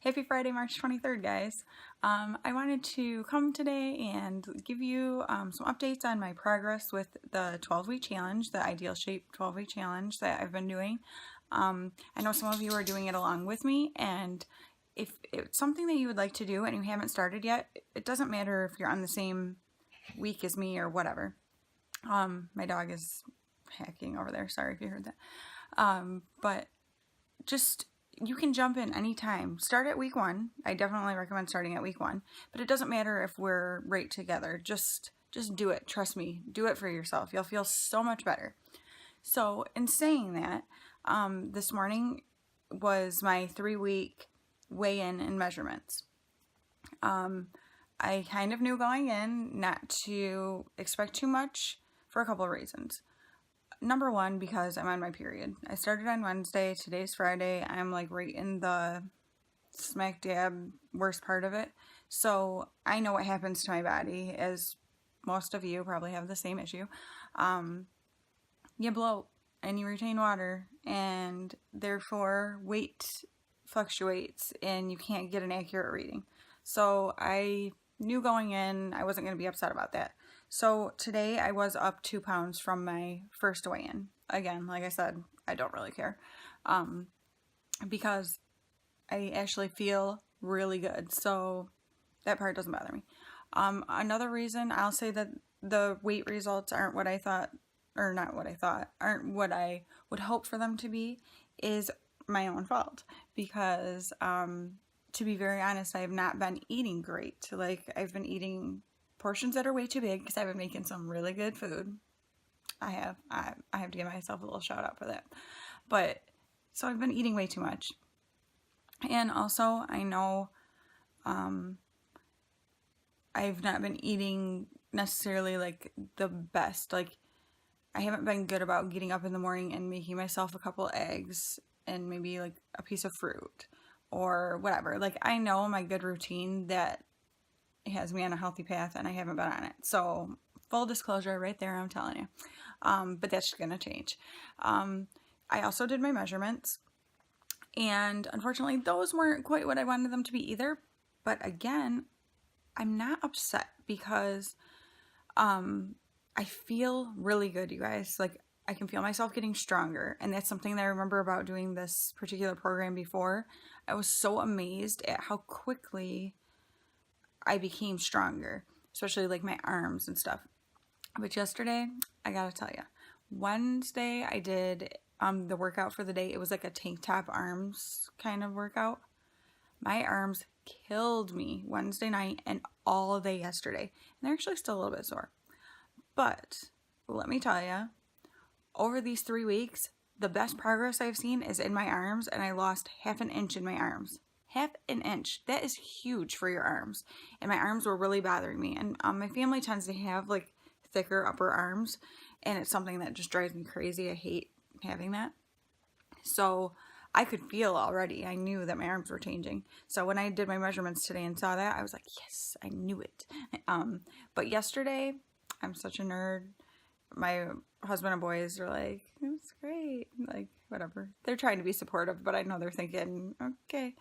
Happy Friday, March 23rd, guys. I wanted to come today and give you some updates on my progress with the 12-week challenge, the IdealShape 12-week challenge that I've been doing. I know some of you are doing it along with me, and if it's something that you would like to do and you haven't started yet, it doesn't matter if you're on the same week as me or whatever. My dog is hacking over there. Sorry if you heard that. But just you can jump in anytime. Start at week 1. I definitely recommend starting at week 1, but it doesn't matter if we're right together. Just do it. Trust me. Do it for yourself. You'll feel so much better. So in saying that, this morning was my 3-week weigh-in and measurements. I kind of knew going in not to expect too much for a couple of reasons. Number one, because I'm on my period. I started on Wednesday, today's Friday. I'm like right in the smack dab worst part of it. So I know what happens to my body, as most of you probably have the same issue. You bloat and you retain water, and therefore weight fluctuates and you can't get an accurate reading. So I knew going in I wasn't going to be upset about that. So today I was up 2 pounds from my first weigh-in. Again, like I said, I don't really care because I actually feel really good. So that part doesn't bother me. Another reason I'll say that the weight results aren't what I thought, or not what I thought, aren't what I would hope for them to be, is my own fault. Because to be very honest, I have not been eating great. Like, I've been eating portions that are way too big because I've been making some really good food. I have to give myself a little shout out for that. But so I've been eating way too much. And also I know I've not been eating necessarily like the best. Like, I haven't been good about getting up in the morning and making myself a couple eggs and maybe like a piece of fruit or whatever. Like, I know my good routine that has me on a healthy path, and I haven't been on it. So full disclosure right there, I'm telling you. But that's gonna change. I also did my measurements, and unfortunately those weren't quite what I wanted them to be either. But again, I'm not upset because I feel really good, you guys. Like, I can feel myself getting stronger, and that's something that I remember about doing this particular program before. I was so amazed at how quickly I became stronger, especially like my arms and stuff. But yesterday, I gotta tell you, Wednesday I did the workout for the day. It was like a tank top arms kind of workout. My arms killed me Wednesday night and all day yesterday. And they're actually still a little bit sore. But let me tell you, over these 3 weeks, the best progress I've seen is in my arms, and I lost half an inch in my arms. Half an inch. That is huge for your arms. And my arms were really bothering me. And my family tends to have like thicker upper arms, and it's something that just drives me crazy. I hate having that. So I could feel already. I knew that my arms were changing. So when I did my measurements today and saw that, I was like, yes, I knew it. But yesterday, I'm such a nerd. My husband and boys are like, it's great. Like, whatever. They're trying to be supportive, but I know they're thinking, okay.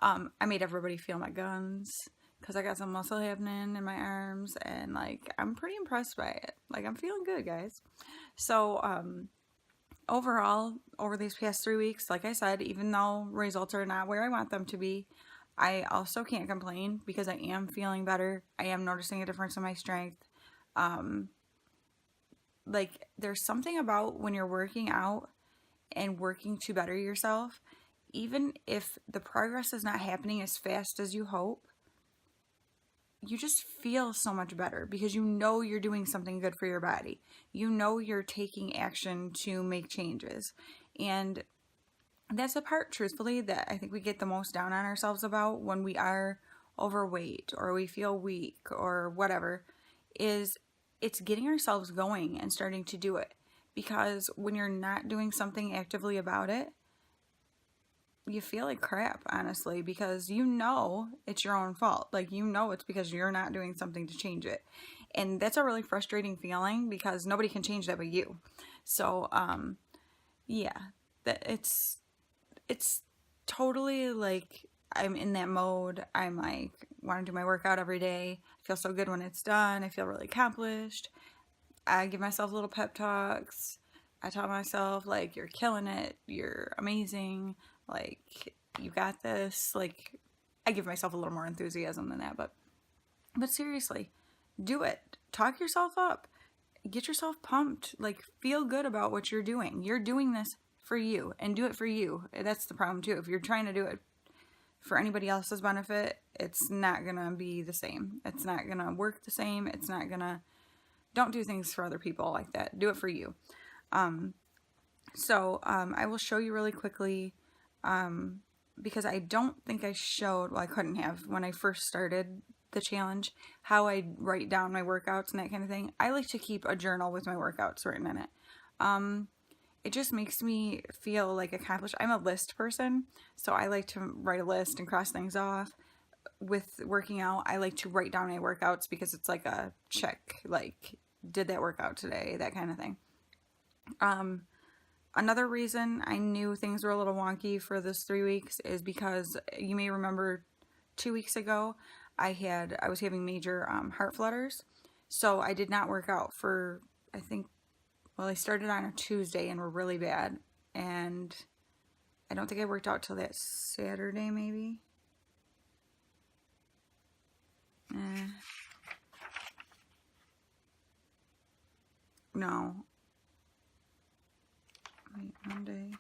I made everybody feel my guns because I got some muscle happening in my arms, and like, I'm pretty impressed by it. Like, I'm feeling good, guys. So, overall, over these past 3 weeks, like I said, even though results are not where I want them to be, I also can't complain because I am feeling better. I am noticing a difference in my strength. Like, there's something about when you're working out and working to better yourself, even if the progress is not happening as fast as you hope, you just feel so much better because you know you're doing something good for your body. You know you're taking action to make changes. And that's the part, truthfully, that I think we get the most down on ourselves about when we are overweight or we feel weak or whatever, is it's getting ourselves going and starting to do it. Because when you're not doing something actively about it, you feel like crap, honestly, because you know it's your own fault. Like, you know it's because you're not doing something to change it. And that's a really frustrating feeling because nobody can change that but you. So, yeah, that it's totally like I'm in that mode. I'm like, want to do my workout every day. I feel so good when it's done. I feel really accomplished. I give myself little pep talks. I tell myself, like, you're killing it. You're amazing. Like, you got this. Like, I give myself a little more enthusiasm than that. But seriously, do it. Talk yourself up. Get yourself pumped. Like, feel good about what you're doing. You're doing this for you, and do it for you. That's the problem too. If you're trying to do it for anybody else's benefit, it's not gonna be the same. It's not gonna work the same. It's not gonna, don't do things for other people like that. Do it for you. I will show you really quickly, because I don't think I showed, well, I couldn't have when I first started the challenge, how I write down my workouts and that kind of thing. I like to keep a journal with my workouts written in it. It just makes me feel like accomplished. I'm a list person, so I like to write a list and cross things off. With working out, I like to write down my workouts because it's like a check, like, did that workout today, that kind of thing. Another reason I knew things were a little wonky for this 3 weeks is because you may remember 2 weeks ago, I was having major heart flutters. So I did not work out for, I think, well, I started on a Tuesday and were really bad. And I don't think I worked out till that Saturday, maybe. No. Wait, Monday.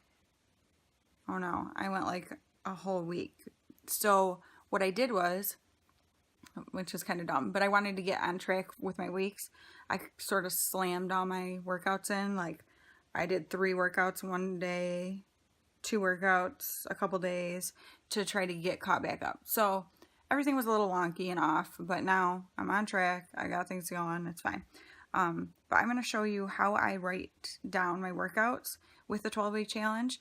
Oh no, I went like a whole week. So what I did was, which is kind of dumb, but I wanted to get on track with my weeks. I sort of slammed all my workouts in. Like, I did 3 workouts one day, 2 workouts a couple days, to try to get caught back up. So everything was a little wonky and off, but now I'm on track. I got things going. It's fine. But I'm going to show you how I write down my workouts with the 12-week challenge.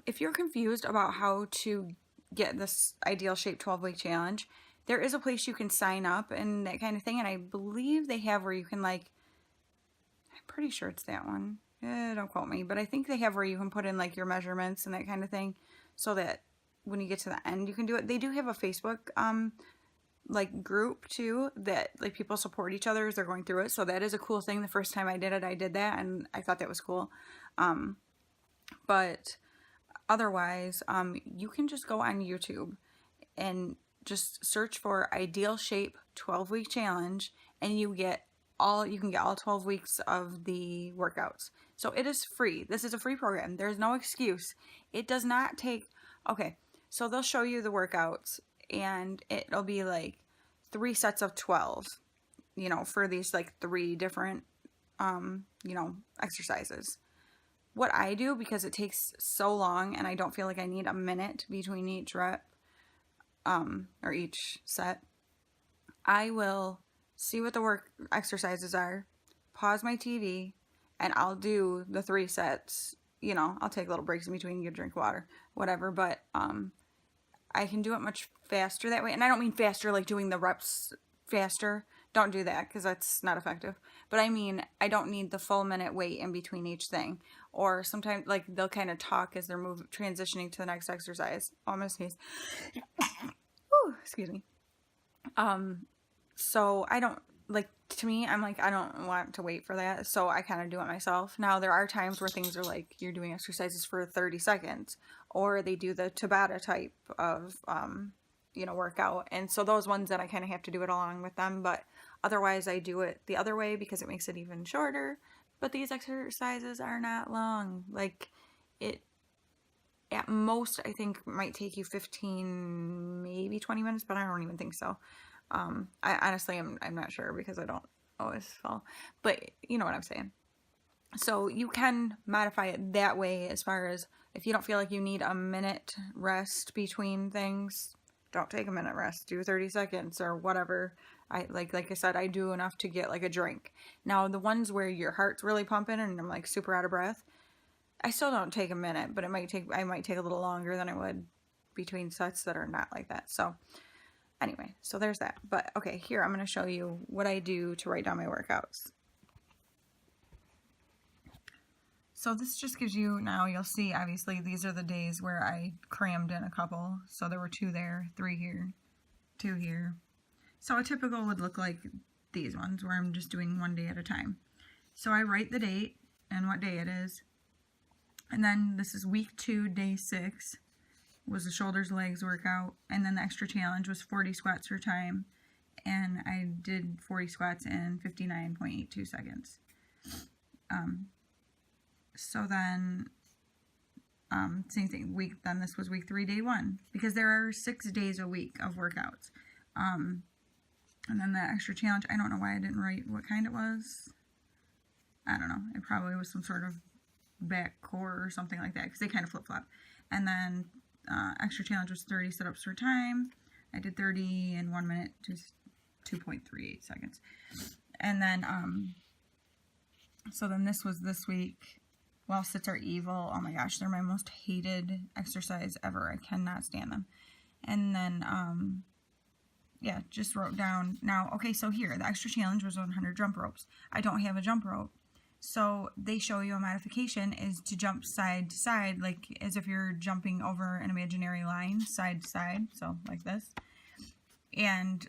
If you're confused about how to get this IdealShape 12-week challenge, there is a place you can sign up and that kind of thing. And I believe they have where you can, like, I'm pretty sure it's that one. Don't quote me, but I think they have where you can put in like your measurements and that kind of thing, so that when you get to the end, you can do it. They do have a Facebook, like, group too, that like people support each other as they're going through it. So that is a cool thing. The first time I did it, I did that and I thought that was cool. But otherwise, you can just go on YouTube and just search for IdealShape 12-week challenge, and you can get all 12 weeks of the workouts. So it is free. This is a free program. There's no excuse. It does not take, okay, so they'll show you the workouts and it'll be like 3 sets of 12, for these like 3 different, exercises. What I do, because it takes so long and I don't feel like I need a minute between each rep, or each set, I will see what the work exercises are, pause my TV, and I'll do the 3 sets. I'll take little breaks in between, get a drink of water, whatever, but I can do it much faster that way. And I don't mean faster like doing the reps faster. Don't do that, because that's not effective. But I mean, I don't need the full minute wait in between each thing. Or sometimes, like, they'll kind of talk as they're transitioning to the next exercise. Oh, I'm gonna sneeze. Whew, excuse me. So I don't, like, to me, I'm like, I don't want to wait for that, so I kind of do it myself. Now, there are times where things are like, you're doing exercises for 30 seconds, or they do the Tabata type of, workout, and so those ones that I kind of have to do it along with them, but otherwise I do it the other way because it makes it even shorter. But these exercises are not long. Like, it, at most, I think might take you 15, maybe 20 minutes, but I don't even think so. I honestly, I'm not sure because I don't always fall, but you know what I'm saying. So you can modify it that way, as far as if you don't feel like you need a minute rest between things, don't take a minute rest, do 30 seconds or whatever. Like I said, I do enough to get like a drink. Now, the ones where your heart's really pumping and I'm like super out of breath, I still don't take a minute, but I might take a little longer than I would between sets that are not like that. So anyway, so there's that. But okay, here I'm going to show you what I do to write down my workouts. So this just gives you, now you'll see, obviously, these are the days where I crammed in a couple. So there were 2 there, 3 here, 2 here. So a typical would look like these ones where I'm just doing 1 day at a time. So I write the date and what day it is. And then this is week 2, day 6, was the shoulders, legs workout. And then the extra challenge was 40 squats for time. And I did 40 squats in 59.82 seconds. So then, same thing, then this was week 3, day 1, because there are 6 days a week of workouts. And then the extra challenge, I don't know why I didn't write what kind it was. I don't know, it probably was some sort of back core or something like that, because they kind of flip-flop. And then extra challenge was 30 sit-ups for time. I did 30 in 1 minute, just 2.38 seconds. And then, so then this was this week. Wall sits are evil. Oh my gosh, they're my most hated exercise ever. I cannot stand them. And then, yeah, just wrote down. Now, okay, so here, the extra challenge was 100 jump ropes. I don't have a jump rope. So they show you a modification is to jump side to side, like as if you're jumping over an imaginary line, side to side, so like this. And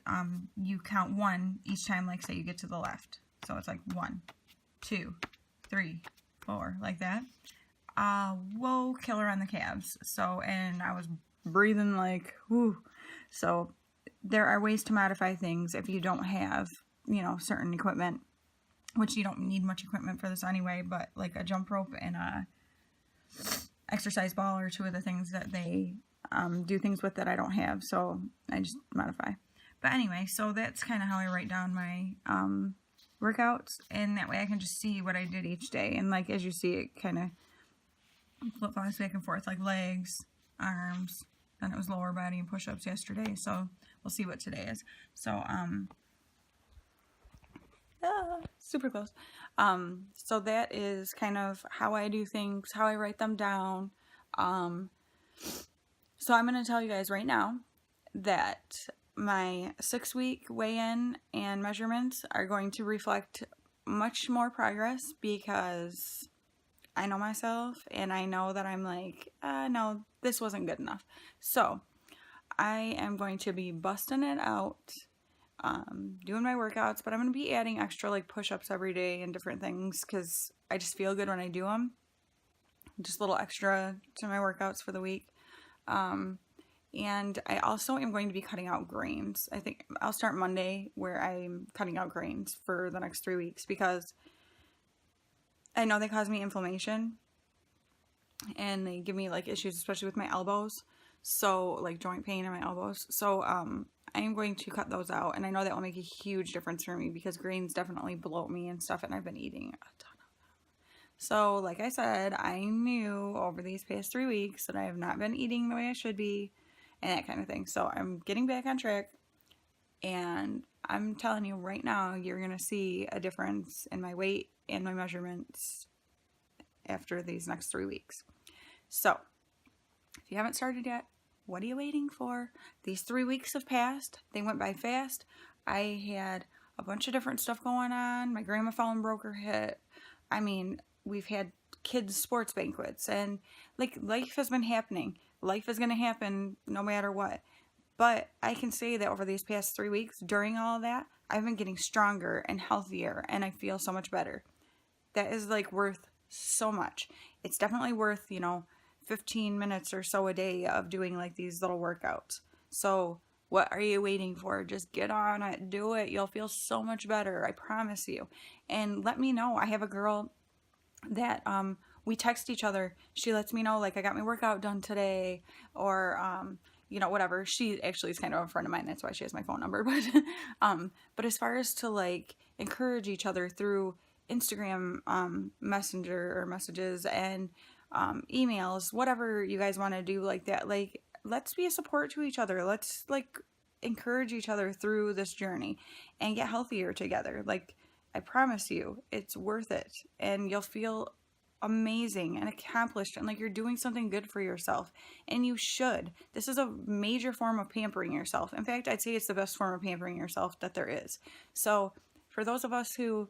you count 1 each time, like say you get to the left. So it's like 1, 2, 3, 4, like that. Whoa, killer on the calves. So, and I was breathing like, whoo. So there are ways to modify things if you don't have, you know, certain equipment, which you don't need much equipment for this anyway, but like a jump rope and a exercise ball are 2 of the things that they do things with that I don't have, so I just modify. But anyway, so that's kind of how I write down my workouts, and that way I can just see what I did each day. And like as you see, it kind of flip-flops back and forth, like legs, arms, then it was lower body and push-ups yesterday, so we'll see what today is. So super close. So that is kind of how I do things, how I write them down. So I'm going to tell you guys right now that my 6-week weigh-in and measurements are going to reflect much more progress, because I know myself and I know that I'm like, no, this wasn't good enough. So I am going to be busting it out, doing my workouts, but I'm going to be adding extra like push-ups every day and different things, because I just feel good when I do them. Just a little extra to my workouts for the week. And I also am going to be cutting out grains. I think I'll start Monday where I'm cutting out grains for the next 3 weeks, because I know they cause me inflammation and they give me like issues, especially with my elbows. So like joint pain in my elbows. So, I am going to cut those out, and I know that will make a huge difference for me, because grains definitely bloat me and stuff, and I've been eating a ton of them. So like I said, I knew over these past 3 weeks that I have not been eating the way I should be, and that kind of thing. So I'm getting back on track, and I'm telling you right now, you're going to see a difference in my weight and my measurements after these next 3 weeks. So if you haven't started yet, what are you waiting for? These 3 weeks have passed. They went by fast. I had a bunch of different stuff going on. My grandma fell and broke her hip. I mean, we've had kids' sports banquets, and like life has been happening. Life is going to happen no matter what. But I can say that over these past 3 weeks, during all of that, I've been getting stronger and healthier, and I feel so much better. That is like worth so much. It's definitely worth, 15 minutes or so a day of doing like these little workouts. So what are you waiting for? Just get on it, do it. You'll feel so much better, I promise you. And let me know. I have a girl that we text each other. She lets me know, like, I got my workout done today, or whatever. She actually is kind of a friend of mine, that's why she has my phone number. But as far as to like encourage each other through Instagram messenger or messages and emails, whatever you guys want to do like that, like, let's be a support to each other. Let's like encourage each other through this journey and get healthier together. Like, I promise you, it's worth it, and you'll feel amazing and accomplished, and like you're doing something good for yourself, and you should. This is a major form of pampering yourself. In fact, I'd say it's the best form of pampering yourself that there is. So for those of us who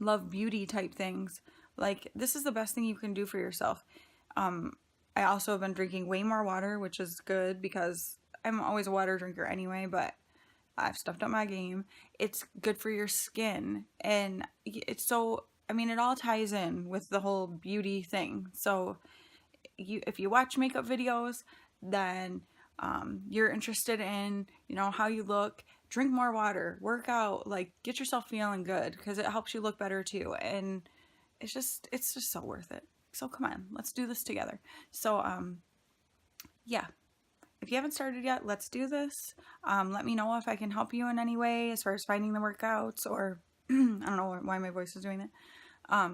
love beauty type things, Like, this is the best thing you can do for yourself. I also have been drinking way more water, which is good because I'm always a water drinker anyway, but I've stepped up my game. It's good for your skin. And it's so, I mean, it all ties in with the whole beauty thing. So if you watch makeup videos, then you're interested in, you know, how you look, drink more water, work out, like get yourself feeling good because it helps you look better too. And it's just so worth it. So come on, let's do this together. So yeah, if you haven't started yet, let's do this. Let me know if I can help you in any way as far as finding the workouts, or I don't know why my voice is doing that.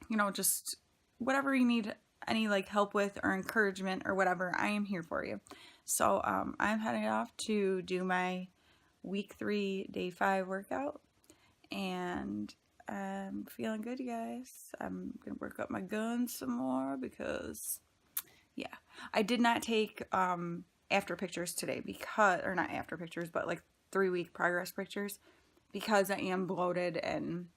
You know, just whatever you need any like help with or encouragement or whatever, I am here for you. So I'm heading off to do my week 3, day 5 workout, and I'm feeling good, you guys. I'm gonna work up my guns some more because, yeah, I did not take after pictures today because, or not after pictures, but like 3-week progress pictures because I am bloated and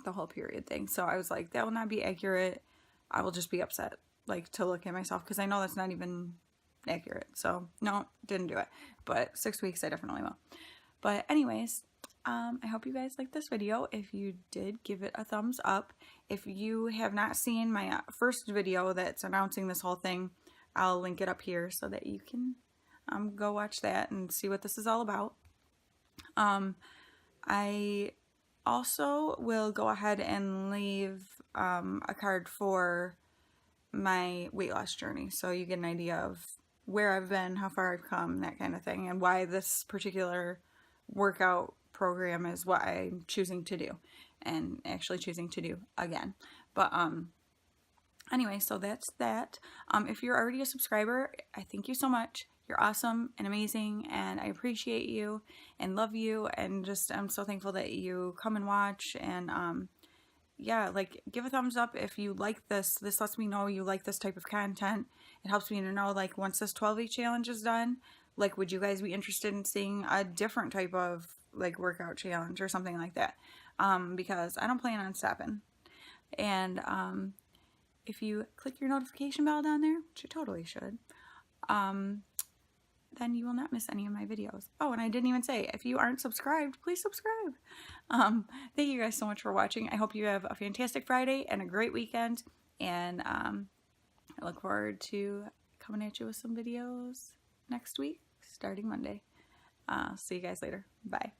the whole period thing. So I was like, that will not be accurate. I will just be upset, like, to look at myself because I know that's not even accurate. So no, didn't do it. But 6 weeks, I definitely will. But anyways, I hope you guys liked this video. If you did, give it a thumbs up. If you have not seen my first video that's announcing this whole thing, I'll link it up here so that you can go watch that and see what this is all about. I also will go ahead and leave a card for my weight loss journey, so you get an idea of where I've been, how far I've come, that kind of thing, and why this particular workout program is what I'm choosing to do, and actually choosing to do again. But anyway, so that's that. If you're already a subscriber, I thank you so much. You're awesome and amazing, and I appreciate you and love you, and just I'm so thankful that you come and watch. And yeah, like, give a thumbs up if you like this. This lets me know you like this type of content. It helps me to know, like, once this 12-week challenge is done, like, would you guys be interested in seeing a different type of like workout challenge or something like that? Because I don't plan on stopping. And if you click your notification bell down there, which you totally should, then you will not miss any of my videos. Oh, and I didn't even say, if you aren't subscribed, please subscribe. Thank you guys so much for watching. I hope you have a fantastic Friday and a great weekend. And I look forward to coming at you with some videos next week, starting Monday. See you guys later. Bye.